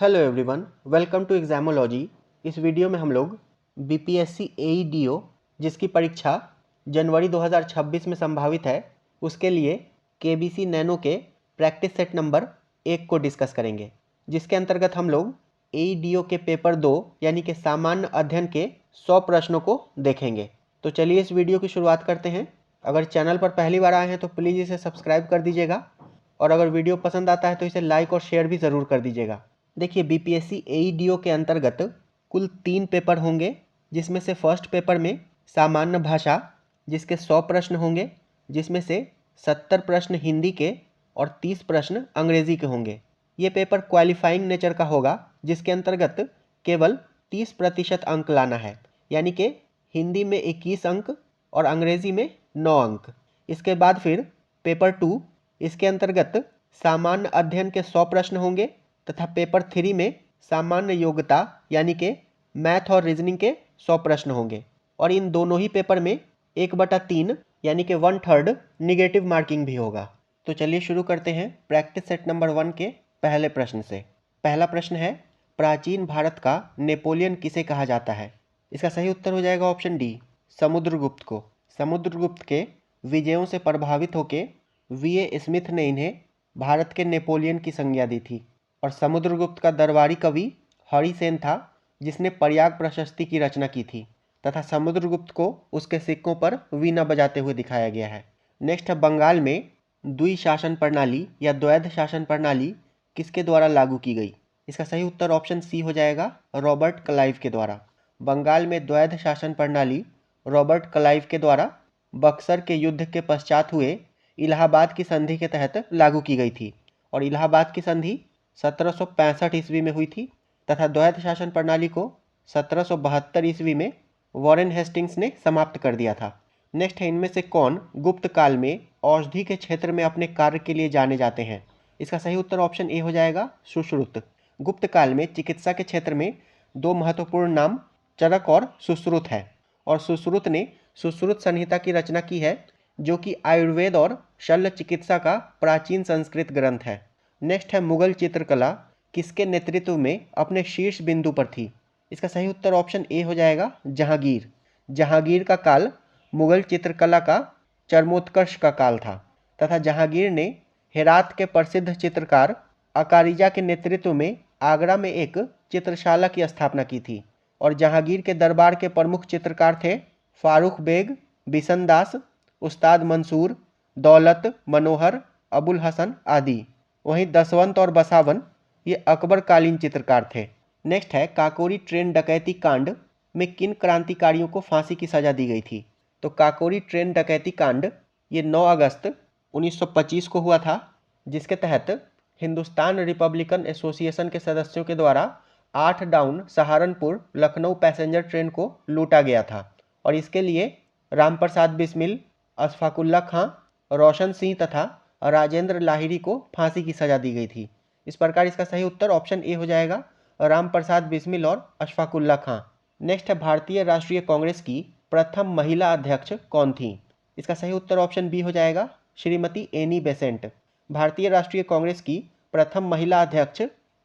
Hello everyone, welcome to examology. इस वीडियो में हम लोग बीपीएससी एईडीओ जिसकी परीक्षा जनवरी 2026 में संभावित है, उसके लिए केबीसी नैनो के प्रैक्टिस सेट नंबर 1 को डिस्कस करेंगे, जिसके अंतर्गत हम लोग एईडीओ के पेपर 2 यानी कि सामान्य अध्ययन के 100 प्रश्नों को देखेंगे। तो चलिए इस वीडियो की शुरुआत करते हैं। अगर चैनल पर पहली बार आए हैं तो प्लीज़ इसे सब्सक्राइब कर दीजिएगा, और अगर वीडियो पसंद आता है तो इसे लाइक और शेयर भी ज़रूर कर दीजिएगा। देखिए, बीपीएससी एईडीओ के अंतर्गत कुल 3 पेपर होंगे, जिसमें से फर्स्ट पेपर में सामान्य भाषा जिसके 100 प्रश्न होंगे, जिसमें से 70 प्रश्न हिंदी के और 30 प्रश्न अंग्रेजी के होंगे। ये पेपर क्वालिफाइंग नेचर का होगा, जिसके अंतर्गत केवल 30% अंक लाना है, यानी कि हिंदी में 21 अंक और अंग्रेजी में 9 अंक। इसके बाद फिर पेपर 2, इसके अंतर्गत सामान्य अध्ययन के 100 प्रश्न होंगे तथा पेपर 3 में सामान्य योग्यता यानी कि मैथ और रीजनिंग के 100 प्रश्न होंगे, और इन दोनों ही पेपर में 1/3 यानी कि 1/3 निगेटिव मार्किंग भी होगा। तो चलिए शुरू करते हैं प्रैक्टिस सेट नंबर 1 के पहले प्रश्न से। पहला प्रश्न है, प्राचीन भारत का नेपोलियन किसे कहा जाता है? इसका सही उत्तर हो जाएगा ऑप्शन डी, समुद्रगुप्त को। समुद्रगुप्त के विजयों से प्रभावित होकर वीए स्मिथ ने इन्हें भारत के नेपोलियन की संज्ञा दी थी, और समुद्रगुप्त का दरबारी कवि हरिसेन था, जिसने प्रयाग प्रशस्ति की रचना की थी, तथा समुद्रगुप्त को उसके सिक्कों पर वीणा बजाते हुए दिखाया गया है। नेक्स्ट है, बंगाल में द्वि शासन प्रणाली या द्वैध शासन प्रणाली किसके द्वारा लागू की गई? इसका सही उत्तर ऑप्शन सी हो जाएगा, रॉबर्ट क्लाइव के द्वारा। बंगाल में द्वैध शासन प्रणाली रॉबर्ट क्लाइव के द्वारा बक्सर के युद्ध के पश्चात हुए इलाहाबाद की संधि के तहत लागू की गई थी, और इलाहाबाद की संधि 1765 ईस्वी में हुई थी, तथा द्वैध शासन प्रणाली को 1772 ईस्वी में वॉरेन हेस्टिंग्स ने समाप्त कर दिया था। नेक्स्ट है, इनमें से कौन गुप्त काल में औषधि के क्षेत्र में अपने कार्य के लिए जाने जाते हैं? इसका सही उत्तर ऑप्शन ए हो जाएगा, सुश्रुत। गुप्त काल में चिकित्सा के क्षेत्र में 2 महत्वपूर्ण नाम चरक और सुश्रुत है, और सुश्रुत ने सुश्रुत संहिता की रचना की है, जो कि आयुर्वेद और शल्य चिकित्सा का प्राचीन संस्कृत ग्रंथ है। नेक्स्ट है, मुगल चित्रकला किसके नेतृत्व में अपने शीर्ष बिंदु पर थी? इसका सही उत्तर ऑप्शन ए हो जाएगा, जहांगीर। जहांगीर का काल मुगल चित्रकला का चरमोत्कर्ष का काल था, तथा जहांगीर ने हेरात के प्रसिद्ध चित्रकार अकारिजा के नेतृत्व में आगरा में एक चित्रशाला की स्थापना की थी, और जहांगीर के दरबार के प्रमुख चित्रकार थे फारूक बेग, बिशनदास, उस्ताद मंसूर, दौलत, मनोहर, अबुल हसन आदि। वहीं दसवंत और बसावन ये अकबर कालीन चित्रकार थे। नेक्स्ट है, काकोरी ट्रेन डकैती कांड में किन क्रांतिकारियों को फांसी की सजा दी गई थी? तो काकोरी ट्रेन डकैती कांड ये 9 अगस्त 1925 को हुआ था, जिसके तहत हिंदुस्तान रिपब्लिकन एसोसिएशन के सदस्यों के द्वारा 8 down Saharanpur Lucknow passenger train को लूटा गया था, और इसके लिए रामप्रसाद बिस्मिल, अशफाकुल्ला खां, रोशन सिंह तथा राजेंद्र लाहिड़ी को फांसी की सजा दी गई थी। इस प्रकार इसका सही उत्तर ऑप्शन ए हो जाएगा, रामप्रसाद बिस्मिल और अशफाकुल्ला खां। नेक्स्ट है, भारतीय राष्ट्रीय कांग्रेस की प्रथम महिला अध्यक्ष कौन थी? इसका सही उत्तर ऑप्शन बी हो जाएगा, श्रीमती एनी बेसेंट। भारतीय राष्ट्रीय कांग्रेस की प्रथम महिला अध्यक्ष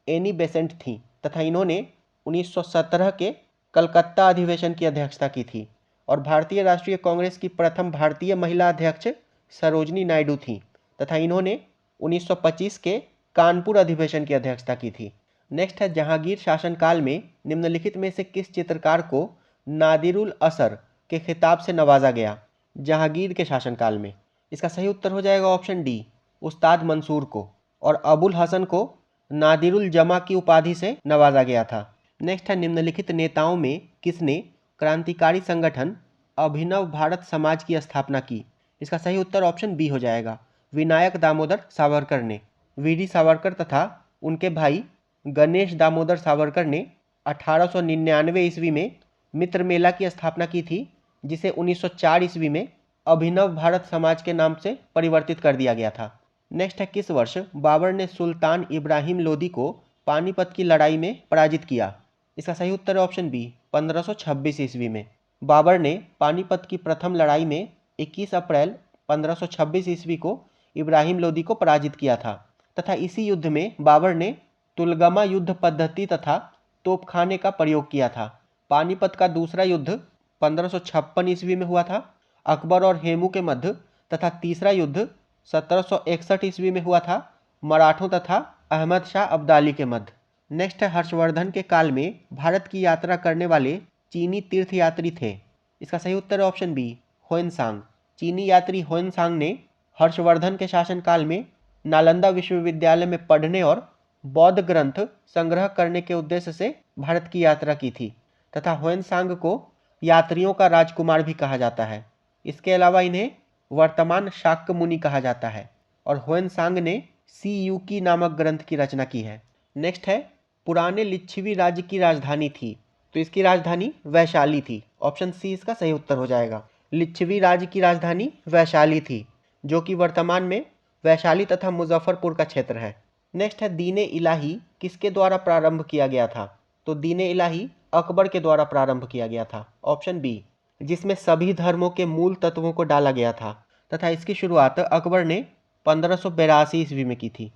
एनी बेसेंट थी, तथा इन्होंने 1917 के कलकत्ता अधिवेशन की अध्यक्षता की थी, और भारतीय राष्ट्रीय कांग्रेस की प्रथम भारतीय महिला अध्यक्ष सरोजनी नायडू थी, तथा इन्होंने 1925 के कानपुर अधिवेशन की अध्यक्षता की थी। नेक्स्ट है, जहांगीर शासनकाल में निम्नलिखित में से किस चित्रकार को नादिरुल असर के खिताब से नवाजा गया? जहांगीर के शासनकाल में। इसका सही उत्तर हो जाएगा ऑप्शन डी, उस्ताद मंसूर को, और अबुल हसन को नादिरुल जमा की उपाधि से नवाजा गया था। नेक्स्ट है, निम्नलिखित नेताओं में किसने क्रांतिकारी संगठन अभिनव भारत समाज की स्थापना की? इसका सही उत्तर ऑप्शन बी हो जाएगा, विनायक दामोदर सावरकर ने। वीडी सावरकर तथा उनके भाई गणेश दामोदर सावरकर ने 1899 ईस्वी में मित्र मेला की स्थापना की थी, जिसे 1904 ईस्वी में अभिनव भारत समाज के नाम से परिवर्तित कर दिया गया था। नेक्स्ट है, किस वर्ष बाबर ने सुल्तान इब्राहिम लोदी को पानीपत की लड़ाई में पराजित किया? इसका सही उत्तर है ऑप्शन बी, 1526 ईस्वी में। बाबर ने पानीपत की प्रथम लड़ाई में 21 अप्रैल 1526 ईस्वी को इब्राहिम लोदी को पराजित किया था, तथा इसी युद्ध में बाबर ने तुलगमा युद्ध पद्धति तथा तोपखाने का प्रयोग किया था। पानीपत का दूसरा युद्ध 1556 ईस्वी में हुआ था। अकबर और हेमू के मध्य तथा तीसरा युद्ध 1761 ईस्वी में हुआ था, मराठों तथा अहमद शाह अब्दाली के मध्य। नेक्स्ट है, हर्षवर्धन के काल में भारत की यात्रा करने वाले चीनी तीर्थयात्री थे। इसका सही उत्तर है ऑप्शन बी, ह्वेनसांग। चीनी यात्री ह्वेनसांग ने हर्षवर्धन के शासनकाल में नालंदा विश्वविद्यालय में पढ़ने और बौद्ध ग्रंथ संग्रह करने के उद्देश्य से भारत की यात्रा की थी तथा ह्वेनसांग को यात्रियों का राजकुमार भी कहा जाता है। इसके अलावा इन्हें वर्तमान शाक्य मुनि कहा जाता है और ह्वेनसांग ने सी यूकी नामक ग्रंथ की रचना की है। नेक्स्ट है, पुराने लिच्छवी राज्य की राजधानी थी, तो इसकी राजधानी वैशाली थी। ऑप्शन सी इसका सही उत्तर हो जाएगा। लिच्छवी राज्य की राजधानी वैशाली थी, जो कि वर्तमान में वैशाली तथा मुजफ्फरपुर का क्षेत्र है। नेक्स्ट है, दीन इलाही किसके द्वारा प्रारंभ किया गया था? तो दीन इलाही अकबर के द्वारा प्रारंभ किया गया था। ऑप्शन बी, जिसमें सभी धर्मों के मूल तत्वों को डाला गया था तथा इसकी शुरुआत अकबर ने 1582 ईस्वी में की थी।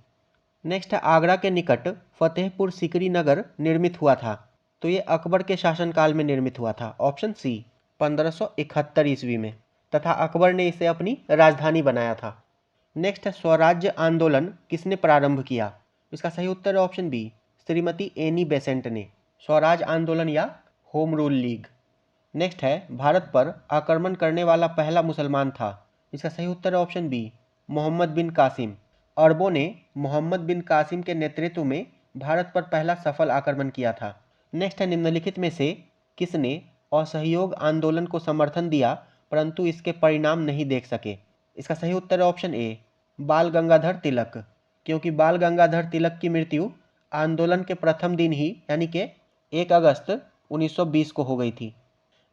नेक्स्ट है, आगरा के निकट फतेहपुर सिकरी नगर निर्मित हुआ था, तो ये अकबर के शासनकाल में निर्मित हुआ था। ऑप्शन सी, 1571 ईस्वी में, तथा अकबर ने इसे अपनी राजधानी बनाया था। नेक्स्ट है, स्वराज्य आंदोलन किसने प्रारंभ किया? इसका सही उत्तर है option B, Shrimati Annie Besant ने। स्वराज आंदोलन या होम रूल लीग। नेक्स्ट है, भारत पर आक्रमण करने वाला पहला मुसलमान था। इसका सही उत्तर है ऑप्शन बी, मोहम्मद बिन कासिम। अरबों ने मोहम्मद बिन कासिम के नेतृत्व में भारत पर पहला सफल आक्रमण किया था। नेक्स्ट है, निम्नलिखित में से किसने असहयोग आंदोलन को समर्थन दिया परंतु इसके परिणाम नहीं देख सके? इसका सही उत्तर है ऑप्शन ए, बाल गंगाधर तिलक, क्योंकि बाल गंगाधर तिलक की मृत्यु आंदोलन के प्रथम दिन ही यानी कि 1 अगस्त 1920 को हो गई थी।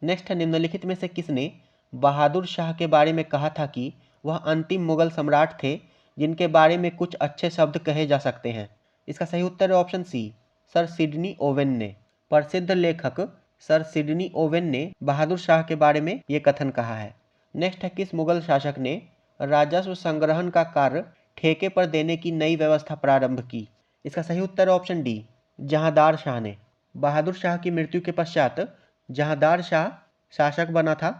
नेक्स्ट है, निम्नलिखित में से किसने बहादुर शाह के बारे में कहा था कि वह अंतिम मुगल सम्राट थे जिनके बारे में कुछ अच्छे शब्द कहे जा सकते हैं? इसका सही उत्तर है option C, sir Sidney Owen ने। प्रसिद्ध लेखक सर सिडनी ओवेन ने बहादुर शाह के बारे में ये कथन कहा है। नेक्स्ट है, किस मुगल शासक ने राजस्व संग्रहण का कार्य ठेके पर देने की नई व्यवस्था प्रारंभ की? इसका सही उत्तर है ऑप्शन डी, जहांदार शाह ने। बहादुर शाह की मृत्यु के पश्चात जहांदार शाह शासक बना था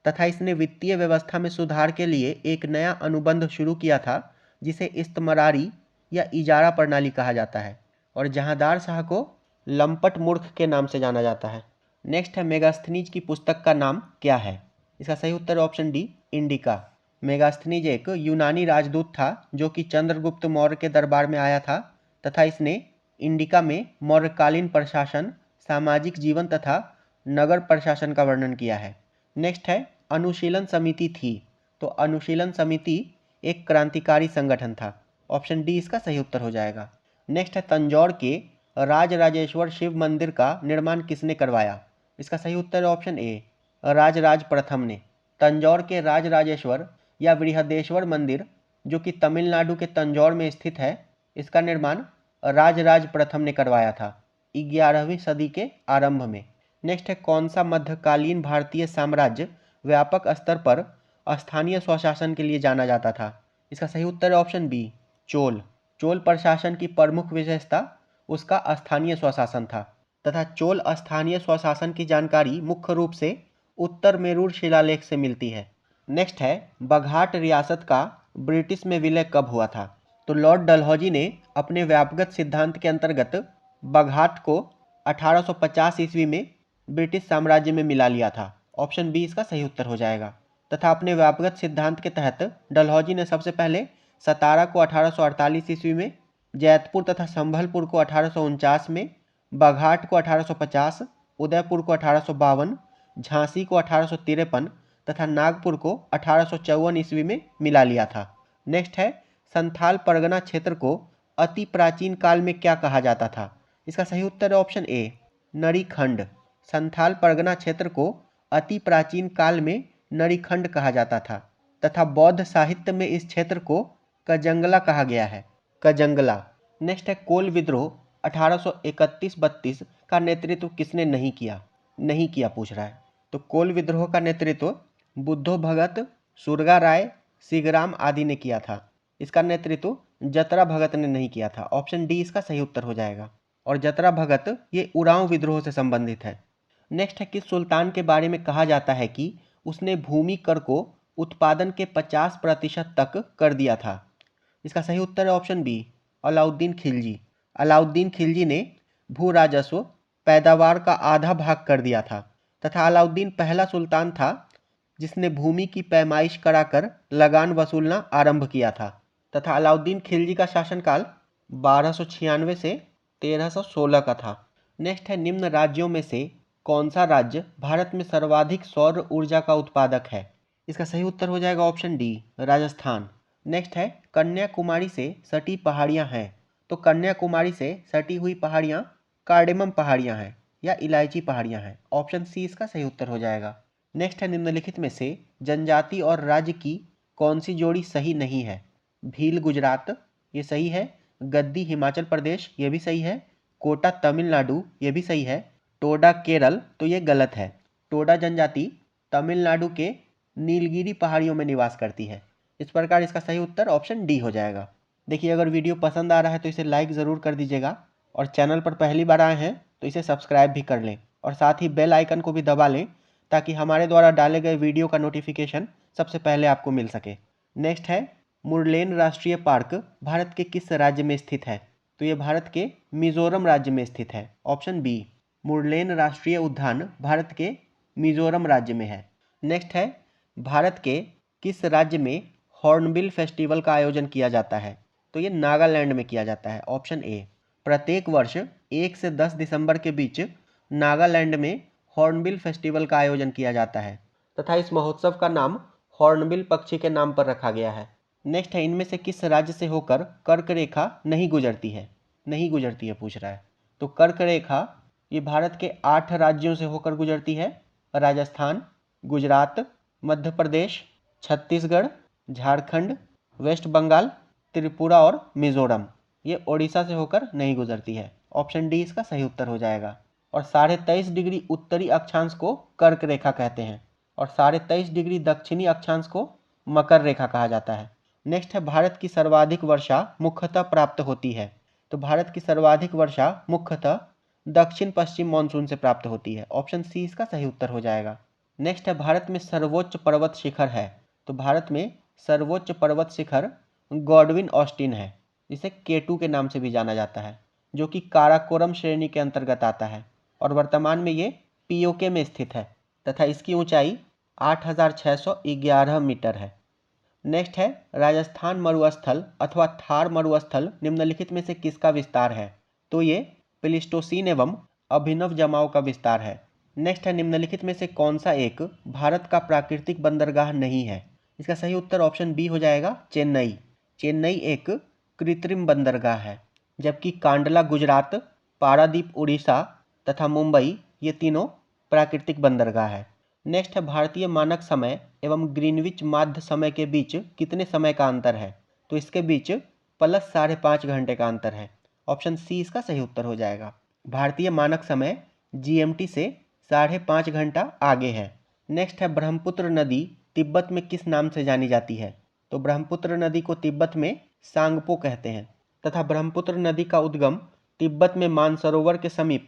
तथा इसने वित्तीय व्यवस्था में सुधार के लिए एक नया अनुबंध शुरू किया था जिसे इस्तमरारी या इजारा प्रणाली कहा जाता है और जहांदार शाह को लंपट मूर्ख के नाम से जाना जाता है। नेक्स्ट है, मेगास्थनीज की पुस्तक का नाम क्या है? इसका सही उत्तर है ऑप्शन डी, इंडिका। मेगास्थनीज एक यूनानी राजदूत था जो कि चंद्रगुप्त मौर्य के दरबार में आया था तथा इसने इंडिका में मौर्यकालीन प्रशासन, सामाजिक जीवन तथा नगर प्रशासन का वर्णन किया है। नेक्स्ट है, अनुशीलन समिति थी, तो अनुशीलन समिति एक क्रांतिकारी संगठन था। ऑप्शन डी इसका सही उत्तर हो जाएगा। नेक्स्ट है, तंजौर के राजराजेश्वर शिव मंदिर का निर्माण किसने करवाया? इसका सही उत्तर है ऑप्शन ए, राजराज प्रथम ने। तंजौर के राजराजेश्वर या बृहदेश्वर मंदिर जो कि तमिलनाडु के तंजौर में स्थित है, इसका निर्माण राजराज प्रथम ने करवाया था 11वीं सदी के आरंभ में। नेक्स्ट है, कौन सा मध्यकालीन भारतीय साम्राज्य व्यापक स्तर पर स्थानीय स्वशासन के लिए जाना जाता था? इसका सही उत्तर है ऑप्शन बी, चोल। चोल प्रशासन की प्रमुख विशेषता उसका स्थानीय स्वशासन था तथा चोल स्थानीय स्वशासन की जानकारी मुख्य रूप से उत्तर मेरूर शिलालेख से मिलती है। नेक्स्ट है, बघाट रियासत का ब्रिटिश में विलय कब हुआ था? तो लॉर्ड डलहौजी ने अपने व्यापक सिद्धांत के अंतर्गत बघाट को 1850 ईस्वी में ब्रिटिश साम्राज्य में मिला लिया था। ऑप्शन बी इसका सही उत्तर हो जाएगा। तथा अपने व्यापक सिद्धांत के तहत डलहौजी ने सबसे पहले सतारा को 1848 ईस्वी में, जैतपुर तथा संभलपुर को 1849 में, बघाट को 1850, उदयपुर को 1852, झांसी को 1853 तथा नागपुर को 1854 ईस्वी में मिला लिया था। नेक्स्ट है, संथाल परगना क्षेत्र को अति प्राचीन काल में क्या कहा जाता था? इसका सही उत्तर है ऑप्शन ए, नरीखंड। संथाल परगना क्षेत्र को अति प्राचीन काल में नरीखंड कहा जाता था तथा बौद्ध साहित्य में इस क्षेत्र को कजंगला कहा गया है, कजंगला। नेक्स्ट है, कोल विद्रोह 1831-32 का नेतृत्व किसने नहीं किया पूछ रहा है। तो कोल विद्रोह का नेतृत्व बुद्धो भगत, सुरगा राय, सीगराम आदि ने किया था। इसका नेतृत्व जतरा भगत ने नहीं किया था। ऑप्शन डी इसका सही उत्तर हो जाएगा। और जतरा भगत ये उरांव विद्रोह से संबंधित है। नेक्स्ट है, किस सुल्तान के बारे में कहा जाता है कि उसने भूमि कर को उत्पादन के 50% तक कर दिया था। इसका सही उत्तर है ऑप्शन बी, अलाउद्दीन खिलजी। अलाउद्दीन खिलजी ने भू राजस्व पैदावार का आधा भाग कर दिया था तथा अलाउद्दीन पहला सुल्तान था जिसने भूमि की पैमाइश कराकर लगान वसूलना आरंभ किया था तथा अलाउद्दीन खिलजी का शासनकाल 1296 से 1316 का था। नेक्स्ट है, निम्न राज्यों में से कौन सा राज्य भारत में सर्वाधिक सौर ऊर्जा का उत्पादक है। इसका सही उत्तर हो जाएगा ऑप्शन डी, राजस्थान। नेक्स्ट है, कन्याकुमारी से सटी पहाड़ियां हैं, तो कन्याकुमारी से सटी हुई पहाड़ियां कार्डेमम पहाड़ियां हैं या इलायची पहाड़ियां हैं। ऑप्शन सी इसका सही उत्तर हो जाएगा। नेक्स्ट है, निम्नलिखित में से जनजाति और राज्य की कौन सी जोड़ी सही नहीं है। भील गुजरात, ये सही है। गद्दी हिमाचल प्रदेश, ये भी सही है। कोटा तमिलनाडु, ये भी सही है। टोडा केरल, तो ये गलत है। टोडा जनजाति तमिलनाडु के नीलगिरी पहाड़ियों में निवास करती है। इस प्रकार इसका सही उत्तर ऑप्शन डी हो जाएगा। देखिए, अगर वीडियो पसंद आ रहा है तो इसे लाइक ज़रूर कर दीजिएगा और चैनल पर पहली बार आए हैं तो इसे सब्सक्राइब भी कर लें और साथ ही बेल आइकन को भी दबा लें ताकि हमारे द्वारा डाले गए वीडियो का नोटिफिकेशन सबसे पहले आपको मिल सके। नेक्स्ट है, मुरलेन राष्ट्रीय पार्क भारत के किस राज्य में स्थित है। तो ये भारत के मिजोरम राज्य में स्थित है। ऑप्शन बी, मुरलेन राष्ट्रीय उद्यान भारत के मिजोरम राज्य में है। नेक्स्ट है, भारत के किस राज्य में हॉर्नबिल फेस्टिवल का आयोजन किया जाता है। तो ये नागालैंड में किया जाता है। ऑप्शन ए, प्रत्येक वर्ष 1 से 10 दिसंबर के बीच नागालैंड में हॉर्नबिल फेस्टिवल का आयोजन किया जाता है तथा इस महोत्सव का नाम हॉर्नबिल पक्षी के नाम पर रखा गया है। नेक्स्ट है, इनमें से किस राज्य से होकर कर्क रेखा नहीं गुजरती है। नहीं गुजरती है पूछ रहा है। तो कर्क रेखा ये भारत के 8 राज्यों से होकर गुजरती है। राजस्थान, गुजरात, मध्य प्रदेश, छत्तीसगढ़, झारखंड, वेस्ट बंगाल, त्रिपुरा और मिजोरम। ये ओडिशा से होकर नहीं गुजरती है। ऑप्शन डी इसका सही उत्तर हो जाएगा। और 23.5 डिग्री उत्तरी अक्षांश को कर्क रेखा कहते हैं और 23.5 डिग्री दक्षिणी अक्षांश को मकर रेखा कहा जाता है। नेक्स्ट है, भारत की सर्वाधिक वर्षा मुख्यतः प्राप्त होती है। तो भारत की सर्वाधिक वर्षा मुख्यतः दक्षिण पश्चिम मानसून से प्राप्त होती है। ऑप्शन सी इसका सही उत्तर हो जाएगा। नेक्स्ट है, भारत में सर्वोच्च पर्वत शिखर है। तो भारत में सर्वोच्च पर्वत शिखर गॉडविन ऑस्टिन है, जिसे केटू के नाम से भी जाना जाता है, जो कि काराकोरम श्रेणी के अंतर्गत आता है और वर्तमान में ये पीओके में स्थित है तथा इसकी ऊंचाई 8,611 मीटर है। नेक्स्ट है, राजस्थान मरुस्थल अथवा थार मरुस्थल निम्नलिखित में से किसका विस्तार है। तो ये प्लीस्टोसीन एवं अभिनव जमाव का विस्तार है। नेक्स्ट है, निम्नलिखित में से कौन सा एक भारत का प्राकृतिक बंदरगाह नहीं है। इसका सही उत्तर ऑप्शन बी हो जाएगा, चेन्नई। चेन्नई एक कृत्रिम बंदरगाह है, जबकि कांडला गुजरात, पारादीप उड़ीसा तथा मुंबई ये तीनों प्राकृतिक बंदरगाह है। नेक्स्ट है, भारतीय मानक समय एवं ग्रीनविच माध्य समय के बीच कितने समय का अंतर है। तो इसके बीच प्लस 5.5 घंटे का अंतर है। ऑप्शन सी इसका सही उत्तर हो जाएगा। भारतीय मानक समय जीएमटी से 5.5 घंटा आगे है। नेक्स्ट है, ब्रह्मपुत्र नदी तिब्बत में किस नाम से जानी जाती है। तो ब्रह्मपुत्र नदी को तिब्बत में सांगपो कहते हैं तथा ब्रह्मपुत्र नदी का उद्गम तिब्बत में मानसरोवर के समीप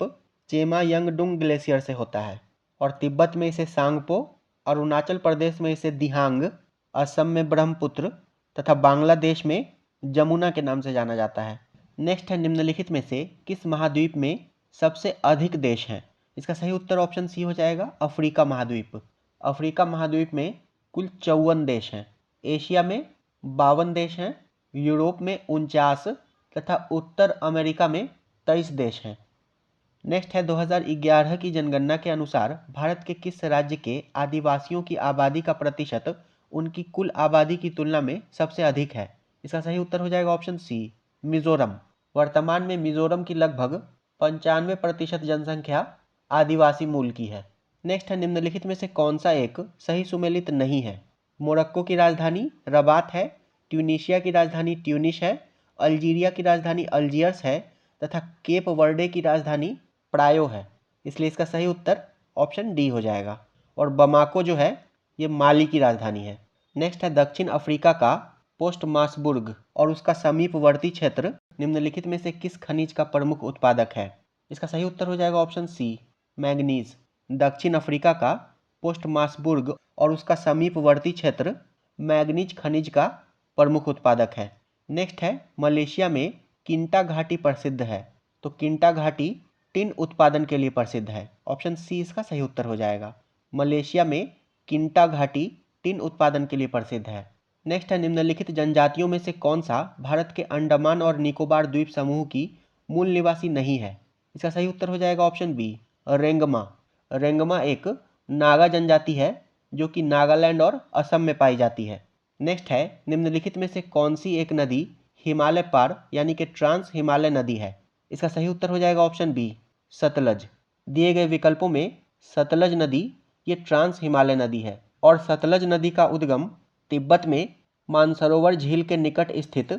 चेमा यंगडुंग ग्लेशियर से होता है और तिब्बत में इसे सांगपो, अरुणाचल प्रदेश में इसे दिहांग, असम में ब्रह्मपुत्र तथा बांग्लादेश में जमुना के नाम से जाना जाता है। नेक्स्ट है, निम्नलिखित में से किस महाद्वीप में सबसे अधिक देश हैं। इसका सही उत्तर ऑप्शन सी हो जाएगा, अफ्रीका महाद्वीप। अफ्रीका महाद्वीप में कुल 54 देश हैं। एशिया में 52 देश हैं, यूरोप में 49 तथा उत्तर अमेरिका में 23 देश हैं। नेक्स्ट है, 2011 की जनगणना के अनुसार भारत के किस राज्य के आदिवासियों की आबादी का प्रतिशत उनकी कुल आबादी की तुलना में सबसे अधिक है। इसका सही उत्तर हो जाएगा ऑप्शन सी, मिजोरम। वर्तमान में मिजोरम की लगभग 95% जनसंख्या आदिवासी मूल की है। नेक्स्ट है, निम्नलिखित में से कौन सा एक सही सुमेलित नहीं है। मोरक्को की राजधानी रबात है, ट्यूनीशिया की राजधानी ट्यूनिस है, अल्जीरिया की राजधानी अल्जियर्स है तथा केप वर्डे की राजधानी प्रायो है। इसलिए इसका सही उत्तर ऑप्शन डी हो जाएगा और बमाको जो है ये माली की राजधानी है। नेक्स्ट है, दक्षिण अफ्रीका का पोस्ट मासबुर्ग और उसका समीपवर्ती क्षेत्र निम्नलिखित में से किस खनिज का प्रमुख उत्पादक है? इसका सही उत्तर हो जाएगा ऑप्शन सी, मैग्नीज। दक्षिण अफ्रीका का पोस्ट मासबुर्ग और उसका समीपवर्ती क्षेत्र मैग्नीज खनिज का प्रमुख उत्पादक है। नेक्स्ट है, मलेशिया में किंटा घाटी प्रसिद्ध है। तो किंटा घाटी टिन उत्पादन के लिए प्रसिद्ध है। ऑप्शन सी इसका सही उत्तर हो जाएगा। मलेशिया में किंटा घाटी टिन उत्पादन के लिए प्रसिद्ध है। नेक्स्ट है, निम्नलिखित जनजातियों में से कौन सा भारत के अंडमान और निकोबार द्वीप समूह की मूल निवासी नहीं है? इसका सही उत्तर हो जाएगा ऑप्शन बी, रेंगमा। रेंगमा एक नागा जनजाति है जो कि नागालैंड और असम में पाई जाती है। नेक्स्ट है, निम्नलिखित में से कौन सी एक नदी हिमालय पार यानी कि ट्रांस हिमालय नदी है? इसका सही उत्तर हो जाएगा ऑप्शन बी, सतलज। दिए गए विकल्पों में सतलज नदी ये ट्रांस हिमालय नदी है और सतलज नदी का उद्गम तिब्बत में मानसरोवर झील के निकट स्थित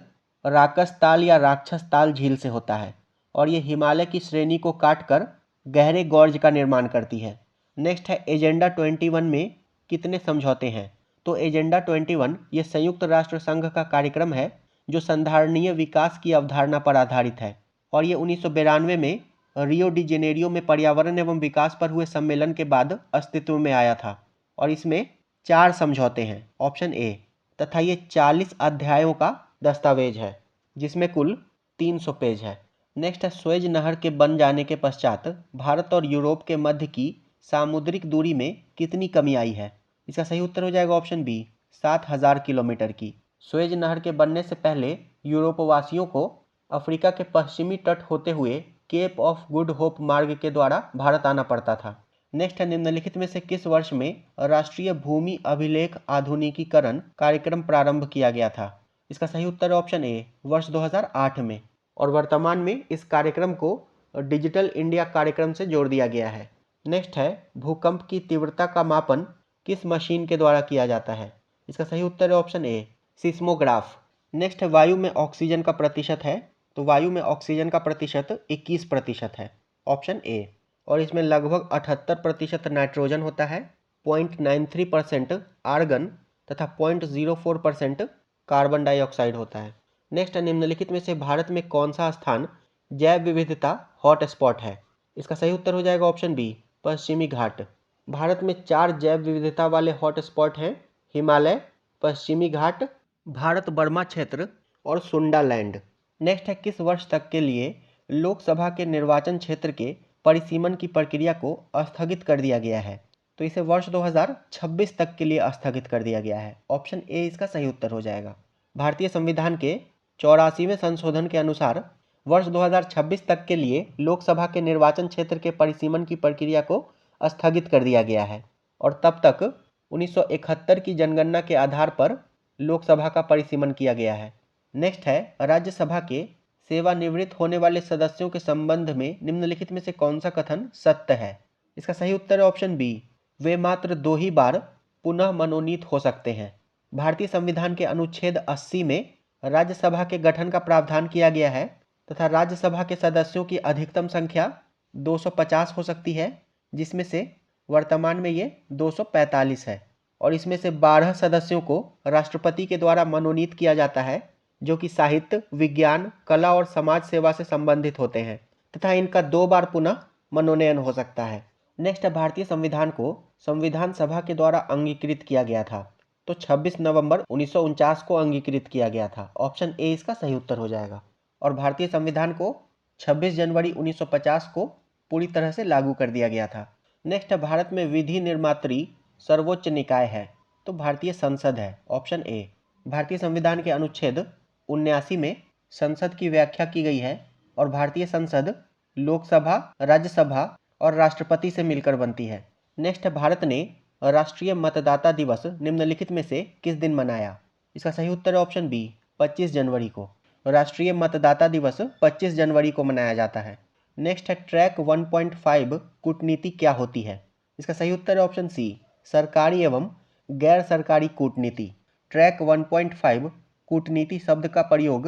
राकसताल या राक्षसताल झील से होता है और ये हिमालय की श्रेणी को काटकर गहरे गॉर्ज का निर्माण करती है। नेक्स्ट है, एजेंडा 21 में कितने समझौते हैं? तो एजेंडा 21 ये संयुक्त राष्ट्र संघ का कार्यक्रम है जो संधारणीय विकास की अवधारणा पर आधारित है और ये 1992 में रियो डी जेनेरियो में पर्यावरण एवं विकास पर हुए सम्मेलन के बाद अस्तित्व में आया था और इसमें 4 समझौते हैं, ऑप्शन ए, तथा ये 40 अध्यायों का दस्तावेज है जिसमें कुल 300 पेज है। नेक्स्ट है, स्वेज नहर के बन जाने के पश्चात भारत और यूरोप के मध्य की सामुद्रिक दूरी में कितनी कमी आई है? इसका सही उत्तर हो जाएगा ऑप्शन बी, 7000 किलोमीटर की। स्वेज नहर के बनने से पहले यूरोपवासियों को अफ्रीका के पश्चिमी तट होते हुए केप ऑफ गुड होप मार्ग के द्वारा भारत आना पड़ता था। नेक्स्ट है, निम्नलिखित में से किस वर्ष में राष्ट्रीय भूमि अभिलेख आधुनिकीकरण कार्यक्रम प्रारंभ किया गया था? इसका सही उत्तर है ऑप्शन ए, वर्ष 2008 में और वर्तमान में इस कार्यक्रम को डिजिटल इंडिया कार्यक्रम से जोड़ दिया गया है। नेक्स्ट है, भूकंप की तीव्रता का मापन किस मशीन के द्वारा किया जाता है? इसका सही उत्तर है ऑप्शन ए, सिस्मोग्राफ। नेक्स्ट है, वायु में ऑक्सीजन का प्रतिशत है। तो वायु में ऑक्सीजन का प्रतिशत 21% है, ऑप्शन ए, और इसमें लगभग 78% नाइट्रोजन होता है, 0.93% आर्गन तथा 0.04% कार्बन डाइऑक्साइड होता है। नेक्स्ट है, निम्नलिखित में से भारत में कौन सा स्थान जैव विविधता हॉटस्पॉट है? इसका सही उत्तर हो जाएगा ऑप्शन बी, पश्चिमी घाट। भारत में 4 जैव विविधता वाले हॉटस्पॉट हैं, हिमालय, पश्चिमी घाट, भारत बर्मा क्षेत्र और सुंडालैंड। नेक्स्ट है, किस वर्ष तक के लिए लोकसभा के निर्वाचन क्षेत्र के परिसीमन की प्रक्रिया को स्थगित कर दिया गया है? तो इसे वर्ष 2026 तक के लिए स्थगित कर दिया गया है, ऑप्शन ए इसका सही उत्तर हो जाएगा। भारतीय संविधान के 84वें संशोधन के अनुसार वर्ष 2026 तक के लिए लोकसभा के निर्वाचन क्षेत्र के परिसीमन की प्रक्रिया को स्थगित कर दिया गया है और तब तक 1971 की जनगणना के आधार पर लोकसभा का परिसीमन किया गया है। नेक्स्ट है, राज्यसभा के सेवानिवृत्त होने वाले सदस्यों के संबंध में निम्नलिखित में से कौन सा कथन सत्य है? इसका सही उत्तर है ऑप्शन बी, वे मात्र 2 ही बार पुनः मनोनीत हो सकते हैं। भारतीय संविधान के अनुच्छेद 80 में राज्यसभा के गठन का प्रावधान किया गया है तथा राज्यसभा के सदस्यों की अधिकतम संख्या 250 हो सकती है, जिसमें से वर्तमान में ये 245 है और इसमें से 12 सदस्यों को राष्ट्रपति के द्वारा मनोनीत किया जाता है जो कि साहित्य, विज्ञान, कला और समाज सेवा से संबंधित होते हैं तथा इनका 2 बार पुनः मनोनयन हो सकता है। नेक्स्ट, भारतीय संविधान को संविधान सभा के द्वारा अंगीकृत किया गया था। तो 26 नवंबर 1949 को अंगीकृत किया गया था, ऑप्शन ए इसका सही उत्तर हो जाएगा। और भारतीय संविधान को 26 जनवरी 1950 को पूरी तरह से लागू कर दिया गया था। नेक्स्ट, भारत में विधि निर्मात्री सर्वोच्च निकाय है। तो भारतीय संसद है, ऑप्शन ए। भारतीय संविधान के अनुच्छेद 79 में संसद की व्याख्या की गई है और भारतीय संसद लोकसभा, राज्यसभा और राष्ट्रपति से मिलकर बनती है। नेक्स्ट, भारत ने राष्ट्रीय मतदाता दिवस निम्नलिखित में से किस दिन मनाया? इसका सही उत्तर है ऑप्शन बी, 25 जनवरी को। राष्ट्रीय मतदाता दिवस 25 जनवरी को मनाया जाता है। नेक्स्ट है, ट्रैक 1.5 कूटनीति क्या होती है? इसका सही उत्तर है ऑप्शन सी, सरकारी एवं गैर सरकारी कूटनीति। ट्रैक 1.5 कूटनीति शब्द का प्रयोग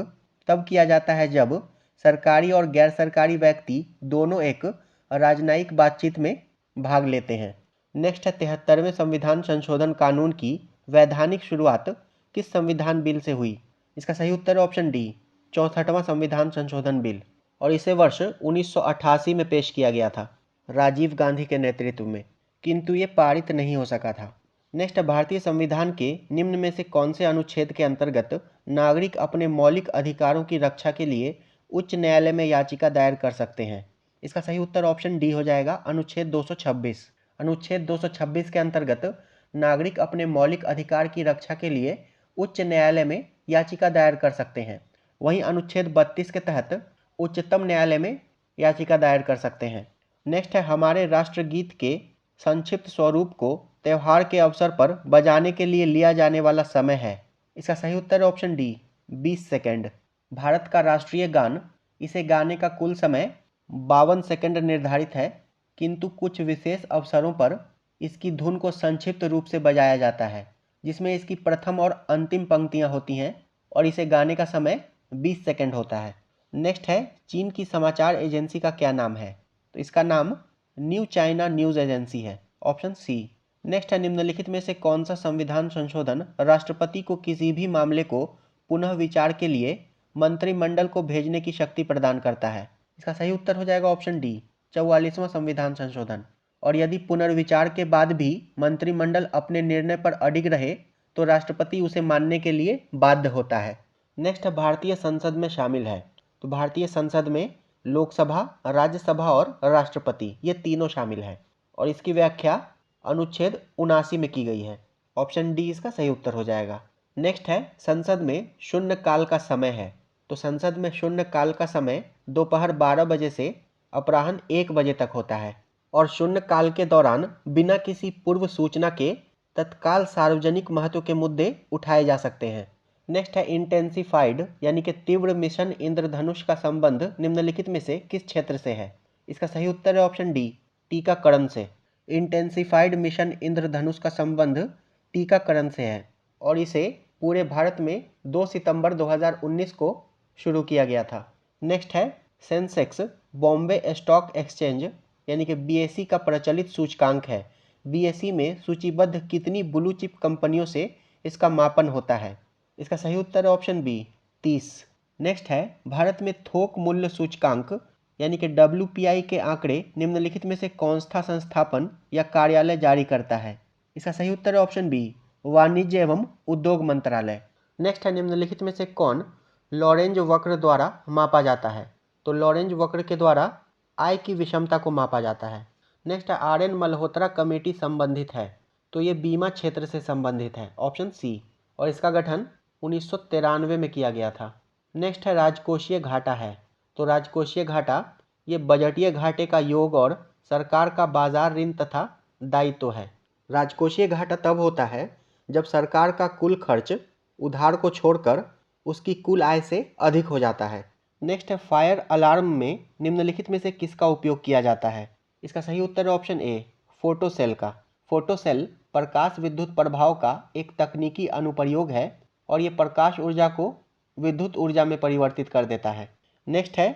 तब किया जाता है जब सरकारी और गैर सरकारी व्यक्ति दोनों एक राजनयिक बातचीत में भाग लेते हैं। नेक्स्ट है, 73वें संविधान संशोधन कानून की वैधानिक शुरुआत किस संविधान बिल से हुई? इसका सही उत्तर है ऑप्शन डी, 64वां संविधान संशोधन बिल, और इसे वर्ष 1988 में पेश किया गया था राजीव गांधी के नेतृत्व में, किंतु ये पारित नहीं हो सका था। नेक्स्ट, भारतीय संविधान के निम्न में से कौन से अनुच्छेद के अंतर्गत नागरिक अपने मौलिक अधिकारों की रक्षा के लिए उच्च न्यायालय में याचिका दायर कर सकते हैं? इसका सही उत्तर ऑप्शन डी हो जाएगा, अनुच्छेद 226। अनुच्छेद 226 के अंतर्गत नागरिक अपने मौलिक अधिकार की रक्षा के लिए उच्च न्यायालय में याचिका दायर कर सकते हैं। वहीं अनुच्छेद 32 के तहत उच्चतम न्यायालय में याचिका दायर कर सकते हैं। नेक्स्ट है, हमारे राष्ट्रगीत के संक्षिप्त स्वरूप को त्यौहार के अवसर पर बजाने के लिए लिया जाने वाला समय है। इसका सही उत्तर है ऑप्शन डी, 20 सेकेंड। भारत का राष्ट्रीय गान, इसे गाने का कुल समय 52 सेकंड निर्धारित है, किंतु कुछ विशेष अवसरों पर इसकी धुन को संक्षिप्त रूप से बजाया जाता है, जिसमें इसकी प्रथम और अंतिम पंक्तियां होती हैं, और इसे गाने का समय 20 सेकंड होता है। नेक्स्ट है, चीन की समाचार एजेंसी का क्या नाम है? तो इसका नाम न्यू चाइना न्यूज़ एजेंसी है, ऑप्शन सी। नेक्स्ट है, निम्नलिखित में से कौन सा संविधान संशोधन राष्ट्रपति को किसी भी मामले को पुनः विचार के लिए मंत्रिमंडल को भेजने की शक्ति प्रदान करता है? इसका सही उत्तर हो जाएगा ऑप्शन डी, 44वां संविधान संशोधन। और यदि पुनर्विचार के बाद भी मंत्रिमंडल अपने निर्णय पर अडिग रहे तो राष्ट्रपति उसे मानने के लिए बाध्य होता है। नेक्स्ट, भारतीय संसद में शामिल है। तो भारतीय संसद में लोकसभा, राज्यसभा और राष्ट्रपति, ये तीनों शामिल है, और इसकी व्याख्या अनुच्छेद 79 में की गई है। ऑप्शन डी इसका सही उत्तर हो जाएगा। नेक्स्ट है, संसद में शून्य काल का समय है। तो संसद में शून्य काल का समय दोपहर 12 बजे से अपराह्न 1 बजे तक होता है, और शून्य काल के दौरान बिना किसी पूर्व सूचना के तत्काल सार्वजनिक महत्व के मुद्दे उठाए जा सकते हैं। नेक्स्ट है, इंटेंसिफाइड यानी कि तीव्र मिशन इंद्रधनुष का संबंध निम्नलिखित में से किस क्षेत्र से है? इसका सही उत्तर है ऑप्शन डी, टीकाकरण से। इंटेंसिफाइड मिशन इंद्रधनुष का संबंध टीकाकरण से है, और इसे पूरे भारत में 2 सितंबर 2019 को शुरू किया गया था। नेक्स्ट है, सेंसेक्स बॉम्बे स्टॉक एक्सचेंज यानी कि बीएसई का प्रचलित सूचकांक है। बीएसई में सूचीबद्ध कितनी ब्लू चिप कंपनियों से इसका मापन होता है? इसका सही उत्तर है ऑप्शन बी, 30। नेक्स्ट है, भारत में थोक मूल्य सूचकांक यानी कि WPI के आंकड़े निम्नलिखित में से कौन सा संस्थापन या कार्यालय जारी करता है? इसका सही उत्तर है ऑप्शन बी, वाणिज्य एवं उद्योग मंत्रालय। नेक्स्ट है, निम्नलिखित में से कौन लॉरेंज वक्र द्वारा मापा जाता है? तो लॉरेंज वक्र के द्वारा आय की विषमता को मापा जाता है। नेक्स्ट है, RN मल्होत्रा कमेटी संबंधित है। तो ये बीमा क्षेत्र से संबंधित है, ऑप्शन सी, और इसका गठन 1993 में किया गया था। नेक्स्ट है, राजकोषीय घाटा है। तो राजकोषीय घाटा ये बजटीय घाटे का योग और सरकार का बाजार ऋण तथा दायित्व है। राजकोषीय घाटा तब होता है जब सरकार का कुल खर्च उधार को छोड़कर उसकी कुल आय से अधिक हो जाता है। नेक्स्ट है, फायर अलार्म में निम्नलिखित में से किसका उपयोग किया जाता है? इसका सही उत्तर है ऑप्शन ए, फोटोसेल का। फोटोसेल प्रकाश विद्युत प्रभाव का एक तकनीकी अनुप्रयोग है, और ये प्रकाश ऊर्जा को विद्युत ऊर्जा में परिवर्तित कर देता है। नेक्स्ट है,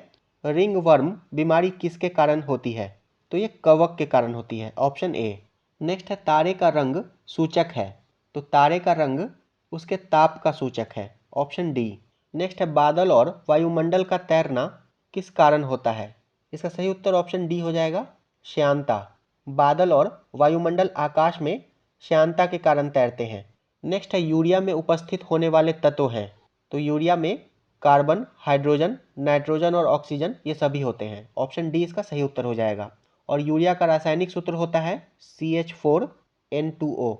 रिंग वर्म बीमारी किसके कारण होती है? तो ये कवक के कारण होती है, ऑप्शन ए। नेक्स्ट है, तारे का रंग सूचक है। तो तारे का रंग उसके ताप का सूचक है, ऑप्शन डी। नेक्स्ट है, बादल और वायुमंडल का तैरना किस कारण होता है? इसका सही उत्तर ऑप्शन डी हो जाएगा, श्यानता। बादल और वायुमंडल आकाश में श्यानता के कारण तैरते हैं। नेक्स्ट है, यूरिया में उपस्थित होने वाले तत्व हैं। तो यूरिया में कार्बन, हाइड्रोजन, नाइट्रोजन और ऑक्सीजन ये सभी होते हैं, ऑप्शन डी इसका सही उत्तर हो जाएगा। और यूरिया का रासायनिक सूत्र होता है CH4N2O।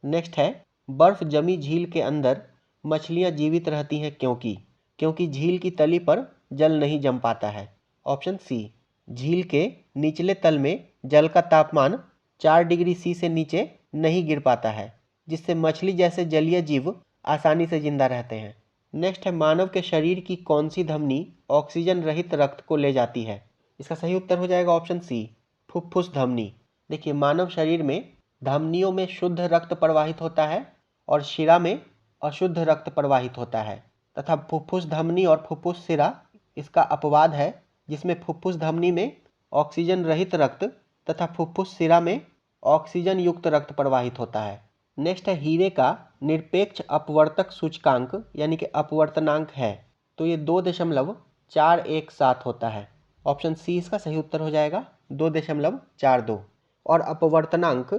नेक्स्ट है, बर्फ जमी झील के अंदर मछलियां जीवित रहती हैं क्योंकि झील की तली पर जल नहीं जम पाता है, ऑप्शन सी। झील के निचले तल में जल का तापमान 4 डिग्री सी से नीचे नहीं गिर पाता है, जिससे मछली जैसे जलीय जीव आसानी से जिंदा रहते हैं। नेक्स्ट है, मानव के शरीर की कौन सी धमनी ऑक्सीजन रहित रक्त को ले जाती है? इसका सही उत्तर हो जाएगा ऑप्शन सी, फुफ्फुस धमनी। देखिए, मानव शरीर में धमनियों में शुद्ध रक्त प्रवाहित होता है और शिरा में अशुद्ध रक्त प्रवाहित होता है, तथा फुफ्फुस धमनी और फुफ्फुस शिरा इसका अपवाद है, जिसमें फुफ्फुस धमनी में ऑक्सीजन रहित रक्त तथा फुफ्फुस शिरा में ऑक्सीजन युक्त रक्त प्रवाहित होता है। नेक्स्ट है हीरे का निरपेक्ष अपवर्तक सूचकांक यानी कि अपवर्तनांक है, तो ये 2.417 होता है। ऑप्शन सी इसका सही उत्तर हो जाएगा, 2.42। और अपवर्तनांक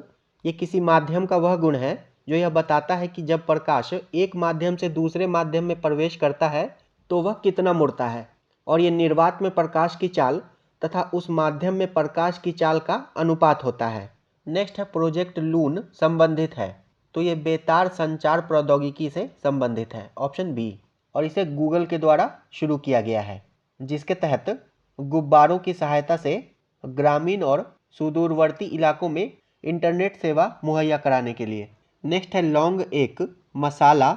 ये किसी माध्यम का वह गुण है जो यह बताता है कि जब प्रकाश एक माध्यम से दूसरे माध्यम में प्रवेश करता है तो वह कितना मुड़ता है, और ये निर्वात में प्रकाश की चाल तथा उस माध्यम में प्रकाश की चाल का अनुपात होता है। नेक्स्ट है प्रोजेक्ट लून संबंधित है, तो ये बेतार संचार प्रौद्योगिकी से संबंधित है, ऑप्शन बी। और इसे गूगल के द्वारा शुरू किया गया है, जिसके तहत गुब्बारों की सहायता से ग्रामीण और सुदूरवर्ती इलाकों में इंटरनेट सेवा मुहैया कराने के लिए। नेक्स्ट है लौंग एक मसाला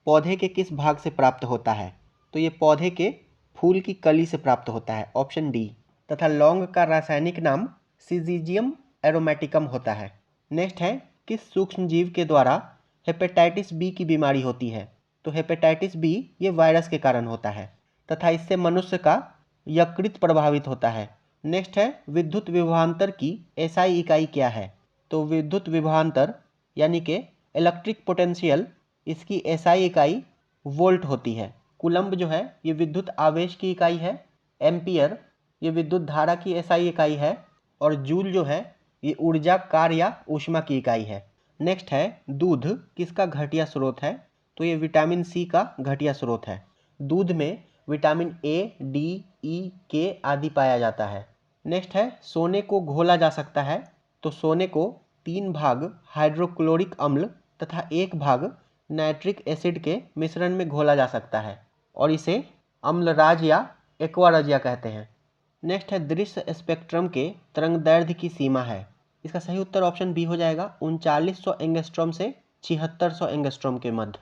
पौधे के किस भाग से प्राप्त होता है, तो ये पौधे के फूल की कली से प्राप्त होता है, ऑप्शन डी। तथा लौंग का रासायनिक नाम सिजीजियम एरोमेटिकम होता है। नेक्स्ट है किस सूक्ष्म जीव के द्वारा हेपेटाइटिस बी की बीमारी होती है, तो हेपेटाइटिस बी ये वायरस के कारण होता है तथा इससे मनुष्य का यकृत प्रभावित होता है। नेक्स्ट है विद्युत विभवांतर की एसआई इकाई क्या है, तो विद्युत विभवांतर यानी कि इलेक्ट्रिक पोटेंशियल, इसकी एसआई इकाई वोल्ट होती है। कूलम्ब जो है ये विद्युत आवेश की इकाई है, एम्पियर ये विद्युत धारा की एसआई इकाई है, और जूल जो है ये ऊर्जा कार्य या ऊष्मा की इकाई है। नेक्स्ट है दूध किसका घटिया स्रोत है, तो ये विटामिन सी का घटिया स्रोत है। दूध में विटामिन ए, डी, ई, के आदि पाया जाता है। नेक्स्ट है सोने को घोला जा सकता है, तो सोने को 3 भाग हाइड्रोक्लोरिक अम्ल तथा 1 भाग नाइट्रिक एसिड के मिश्रण में घोला जा सकता है, और इसे अम्लराज या एक्वारजिया कहते हैं। नेक्स्ट है दृश्य स्पेक्ट्रम के तरंगदैर्घ्य की सीमा है, इसका सही उत्तर ऑप्शन बी हो जाएगा, 3900 एंगस्ट्रॉम से 7600 एंगस्ट्रॉम के मध्य।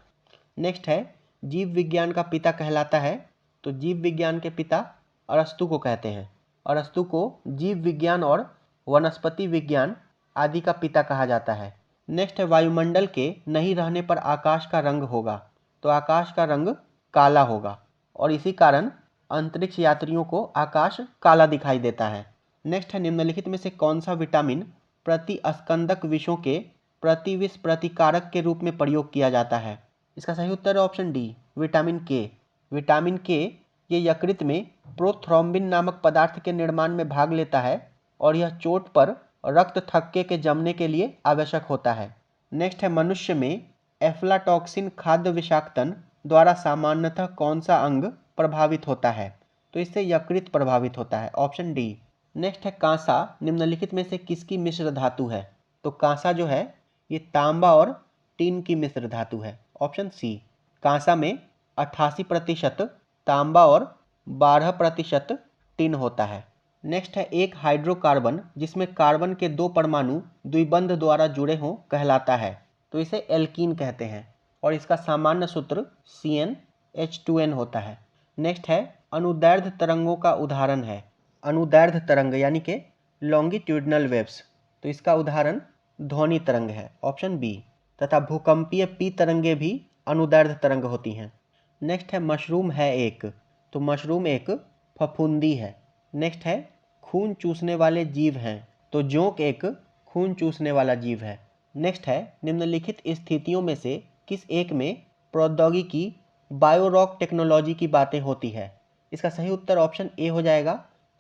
नेक्स्ट है जीव विज्ञान का पिता कहलाता है, तो जीव विज्ञान के पिता अरस्तु को कहते हैं। अरस्तु को जीव विज्ञान और वनस्पति विज्ञान आदि का पिता कहा जाता है। नेक्स्ट है वायुमंडल के नहीं रहने पर आकाश का रंग होगा, तो आकाश का रंग काला होगा, और इसी कारण अंतरिक्ष यात्रियों को आकाश काला दिखाई देता है। नेक्स्ट है निम्नलिखित में से कौन सा विटामिन प्रतिस्कंदक विषों के प्रतिविष प्रतिकारक के रूप में प्रयोग किया जाता है, इसका सही उत्तर है ऑप्शन डी, विटामिन के। विटामिन के ये यकृत में प्रोथ्रोम्बिन नामक पदार्थ के निर्माण में भाग लेता है, और यह चोट पर रक्त थक्के के जमने के लिए आवश्यक होता है। नेक्स्ट है मनुष्य में एफ्लाटॉक्सिन खाद्य विषाक्तन द्वारा सामान्यतः कौन सा अंग प्रभावित होता है, तो इससे यकृत प्रभावित होता है, ऑप्शन डी। नेक्स्ट है कांसा निम्नलिखित में से किसकी मिश्र धातु है, तो कांसा जो है ये तांबा और टीन की मिश्र धातु है, ऑप्शन सी। कांसा में 88% तांबा और 12% टिन होता है। नेक्स्ट है एक हाइड्रोकार्बन जिसमें कार्बन के 2 परमाणु द्विबंध द्वारा जुड़े हों कहलाता है, तो इसे एल्कीन कहते हैं, और इसका सामान्य सूत्र CnH2n होता है। नेक्स्ट है अनुदैर्ध्य तरंगों का उदाहरण है, अनुदैर्ध्य तरंग यानी कि लॉन्गिट्यूडनल वेव्स, तो इसका उदाहरण ध्वनि तरंग है, ऑप्शन बी। तथा भूकंपीय पी तरंगे भी अनुदैर्ध्य तरंग होती हैं। नेक्स्ट है मशरूम है एक, तो मशरूम एक फफूंदी है। नेक्स्ट है खून चूसने वाले जीव हैं, तो जोंक एक खून चूसने वाला जीव है। नेक्स्ट है निम्नलिखित स्थितियों में से किस एक में प्रौद्योगिकी बायोरॉक टेक्नोलॉजी की बातें होती है, इसका सही उत्तर ऑप्शन ए हो जाएगा,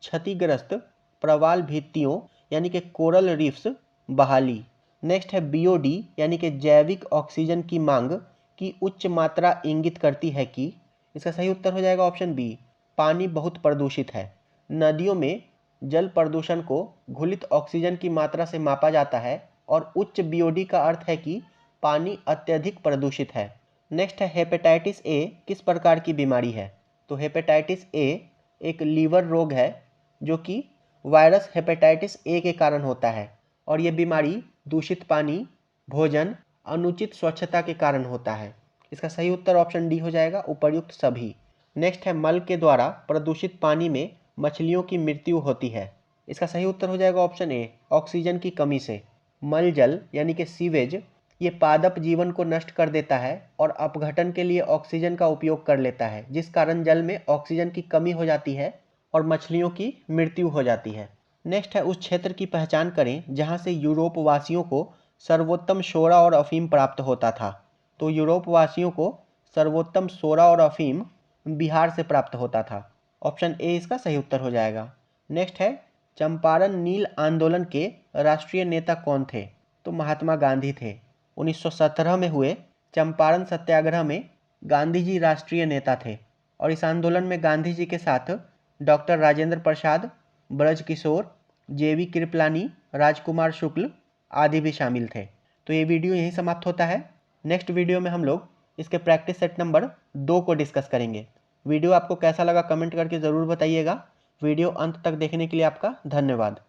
क्षतिग्रस्त प्रवाल भित्तियों यानी कि कोरल रीफ्स बहाली। नेक्स्ट है बीओडी यानी कि जैविक ऑक्सीजन की मांग की उच्च मात्रा इंगित करती है कि, इसका सही उत्तर हो जाएगा ऑप्शन बी, पानी बहुत प्रदूषित है। नदियों में जल प्रदूषण को घुलित ऑक्सीजन की मात्रा से मापा जाता है, और उच्च बीओडी का अर्थ है कि पानी अत्यधिक प्रदूषित है। नेक्स्ट है हेपेटाइटिस ए किस प्रकार की बीमारी है, तो हेपेटाइटिस ए एक लीवर रोग है जो कि वायरस हेपेटाइटिस ए के कारण होता है, और यह बीमारी दूषित पानी, भोजन, अनुचित स्वच्छता के कारण होता है। इसका सही उत्तर ऑप्शन डी हो जाएगा, उपर्युक्त सभी। नेक्स्ट है मल के द्वारा प्रदूषित पानी में मछलियों की मृत्यु होती है, इसका सही उत्तर हो जाएगा ऑप्शन ए, ऑक्सीजन की कमी से। मल जल यानी कि सीवेज ये पादप जीवन को नष्ट कर देता है और अपघटन के लिए ऑक्सीजन का उपयोग कर लेता है, जिस कारण जल में ऑक्सीजन की कमी हो जाती है और मछलियों की मृत्यु हो जाती है। नेक्स्ट है उस क्षेत्र की पहचान करें जहां से यूरोप वासियों को सर्वोत्तम सोडा और अफीम प्राप्त होता था? तो यूरोप वासियों को सर्वोत्तम सोडा और अफीम बिहार से प्राप्त होता था। ऑप्शन ए इसका सही उत्तर हो जाएगा। नेक्स्ट है, चंपारण नील आंदोलन के राष्ट्रीय नेता कौन थे? तो महात्मा गांधी थे। 1917 में हुए चंपारण सत्याग्रह में गांधी जी राष्ट्रीय नेता थे और इस आंदोलन में गांधी जी के साथ डॉक्टर राजेंद्र प्रसाद, ब्रज किशोर, जेवी कृपलानी, राजकुमार शुक्ल आदि भी शामिल थे। तो ये वीडियो यहीं समाप्त होता है। नेक्स्ट वीडियो में हम लोग इसके प्रैक्टिस सेट नंबर 2 को डिस्कस करेंगे। वीडियो आपको कैसा लगा कमेंट करके ज़रूर बताइएगा। वीडियो अंत तक देखने के लिए आपका धन्यवाद।